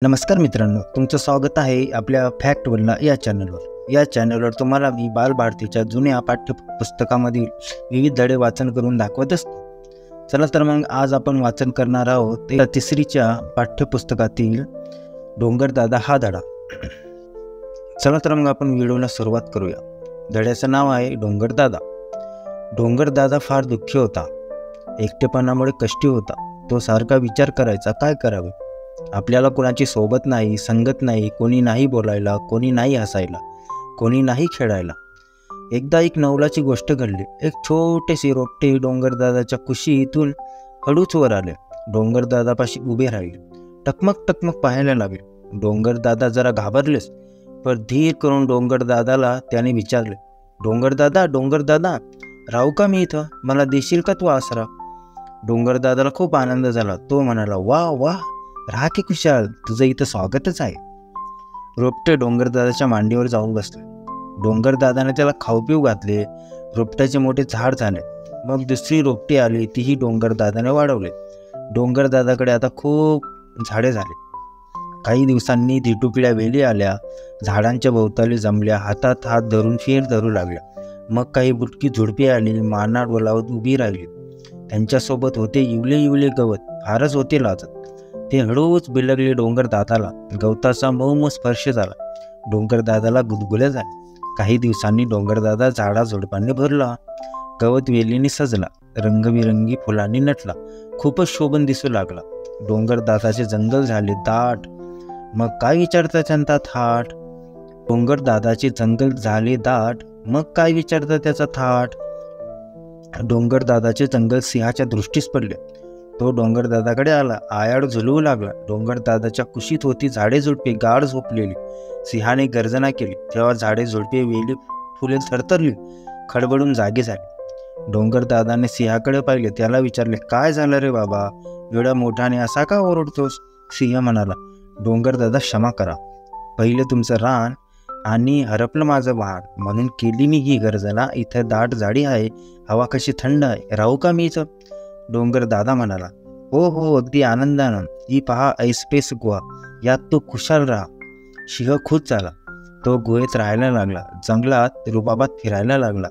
नमस्कार मित्रांनो, तुमचं स्वागत आहे आपल्या फॅक्ट वल्ला या चॅनलवर। या चॅनलवर तुम्हाला मी बालभारतीच्या जुन्या पाठ्यपुस्तकामधील विविध धडे वाचन करून दाखवत असतो। चला तर मग आज आपण वाचन करणार आहोत तिसरीच्या पाठ्यपुस्तकातील डोंगरदादा हा धडा। चला तर मग आपण व्हिडिओला सुरुवात करूया। धड्याचं नाव आहे डोंगरदादा। डोंगरदादा फार दुःखी होता, एकटेपणामुळे कष्टी होता। तो सारखा विचार करायचा, काय करावे। आपल्याला कोणाची सोबत नाही, संगत नाही, कोणी नाही बोलायला, कोणी नाही हसायला, कोणी नाही खेळायला। एकदा एक नवलाची गोष्ट घडली। एक छोटेसे रोपटे डोंगरदादाच्या कुशीतून हळूच वर आले। डोंगरदादापाशी उभे राहिले, टकमक टकमक पाहायला लागले। डोंगरदादा जरा घाबरलेच, पण धीर करून डोंगरदादाला त्याने विचारले, डोंगरदादा डोंगरदादा, राहू का मी इथं? मला देशील का तू आसरा? डोंगरदादाला खूप आनंद झाला। तो म्हणाला, वाह वाह, राहा की खुशाल, तुझं इथं स्वागतच आहे। रोपटे डोंगरदादाच्या मांडीवर जाऊन बसले। डोंगरदादाने त्याला खाऊ पिऊ घातले। रोपट्याचे मोठे झाड झाले। मग दुसरी रोपटी आली, तीही डोंगरदादाने वाढवले। डोंगरदादाकडे आता खूप झाडे झाले। काही दिवसांनी धिटुकल्या वेली आल्या, झाडांच्या भोवताली जमल्या, हातात हात धरून फेर धरू लागल्या। मग काही बुटकी झुडपी आली, माना डोलावत उभी राहिली। त्यांच्यासोबत होते इवले इवले गवत, फारच होते लाजत। ते हळूच बिलगले डोंगरदादाला। गवताचा मऊ स्पर्श झाला, डोंगरदादाला गुदगुल्या झाल्या। काही दिवसांनी डोंगरदादा झाडा झुडपांनी भरला, गवत वेलीने सजला, रंगबिरंगी फुलांनी नटला, खूपच शोभन दिसू लागला। डोंगरदादाचे जंगल झाले दाट, मग काय विचारता त्यांचा थाट। डोंगरदादाचे जंगल झाले दाट, मग काय विचारता त्याचा थाट। डोंगरदादाचे जंगल सिंहाच्या दृष्टीस पडले। तो डोंगरदादाकडे आला, आयाड झुलवू लागला। डोंगरदादाच्या कुशीत होती झाडे झुडपे गाढ झोपलेली। सिंहाने गर्जना केली, तेव्हा झाडे झुडपे वेली फुले थरथरली, खडबडून जागी झाली। डोंगरदादाने सिंहाकडे पाहिले, त्याला विचारले, काय झालं रे बाबा, एवढ्या मोठ्याने असा का ओरडतोस? सिंह म्हणाला, डोंगरदादा क्षमा करा, पहिले तुमचं रान आणि हरपलं माझं वाहन, म्हणून केली मी ही गर्जना। इथं दाट झाडी आहे, हवा कशी थंड आहे, राहू का मी इथं? डोंगरदादा म्हणाला, हो हो, अगदी आनंदानं। ही पहा ऐसपेस गुहा, यात तो खुशाल राहा। सिंह खुश झाला, तो गुहेत राहायला लागला, जंगलात रुबाबात फिरायला लागला।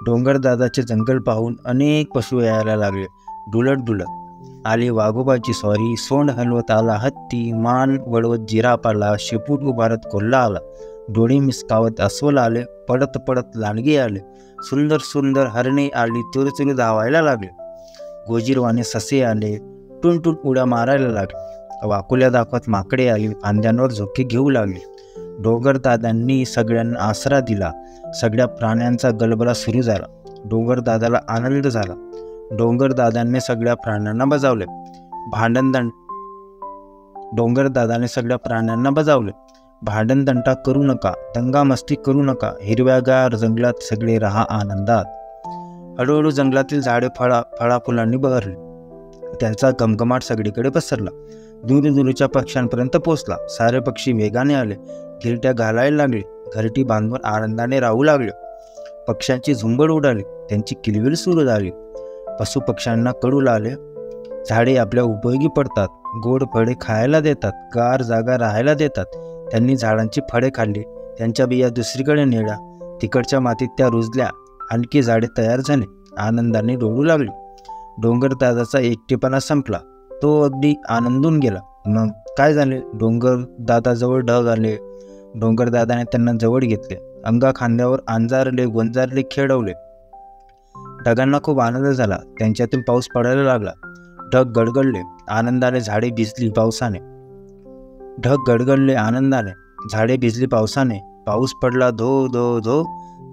डोंगरदादाचे जंगल पाहून अनेक पशु यायला लागले, डुलत डुलत आली वाघोबाची स्वारी, सोंड हलवत आला हत्ती, मान वळवत जिराफ आला, शेपूट उभारत कोल्हा आला, डोळे मिसकावत अस्वल आले, पडत पडत लांडगे आले, सुंदर सुंदर हरणे आली, चुरचुरी धावायला लागले, गोजीरवाने ससे आले, टुनटुन उड्या मारायला लागले, वाकुल्या दाखवत माकडे आली, फांद्यांवर झोके घेऊ लागले। डोंगरदादांनी सगळ्यांना आसरा दिला, सगळ्या प्राण्यांचा गलबला सुरू झाला। डोंगरदादाला आनंद झाला। डोंगरदादांनी सगळ्या प्राण्यांना बजावले डोंगरदादाने सगळ्या प्राण्यांना बजावले, भांडणतंटा करू नका, दंगामस्ती करू नका, हिरव्यागार जंगलात सगळे राहा आनंदात। हळूहळू जंगलातील झाडे फळाफुलांनी बहरली, त्यांचा घमघमाट सगळीकडे पसरला, दूरदूरच्या पक्ष्यांपर्यंत पोचला। सारे पक्षी वेगाने आले, गिरट्या घालायला लागले, घरटी बांधून आनंदाने राहू लागले। पक्ष्यांची झुंबड उडाली, त्यांची किलबिल सुरू झाली। पशुपक्ष्यांना कडू लागले, झाडे आपल्या उपयोगी पडतात, गोड फळे खायला देतात, गार जागा राहायला देतात। त्यांनी झाडांची फळे खाल्ली, त्यांच्या बिया दुसरीकडे नेल्या, तिकडच्या मातीत त्या रुजल्या, आणखी झाडे तयार झाली, आनंदाने डोलू लागली। डोंगरदादाचा एकटेपणा संपला, तो अगदी आनंदून गेला। मग काय झाले, डोंगरदादाजवळ ढग आले। डोंगरदादाने त्यांना जवळ घेतले, अंगा खांद्यावर अंजारले गोंजारले खेळवले। ढगांना खूप आनंद झाला, त्यांच्यातून पाऊस पडायला लागला। ढग गडगडले, आनंदाने झाडे भिजली पावसाने। ढग गडगडले आनंदाने, झाडे भिजली पावसाने, पाऊस पडला धो धो धो,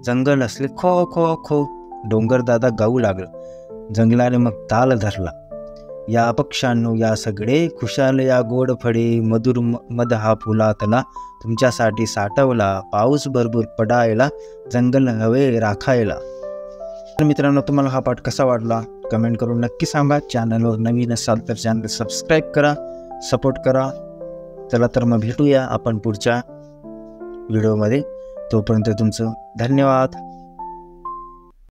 जंगल असले खो खो खो। डोंगरदादा गाऊ लागला, जंगलाने मग ताल धरला, या पक्ष्यांनो या सगळे खुशाल, या गोड फळे मधुर मध हा फुलातला तुमच्यासाठी साठवला, पाऊस भरपूर पडायला, जंगल हवे राखायला। तर मित्रांनो, तुम्हाला हा पाठ कसा वाटला कमेंट करून नक्की सांगा। चॅनलवर नवीन असाल तर चॅनल सबस्क्राईब करा, सपोर्ट करा। चला तर मग भेटूया आपण पुढच्या व्हिडिओमध्ये, तोपर्यंत तुमचं धन्यवाद।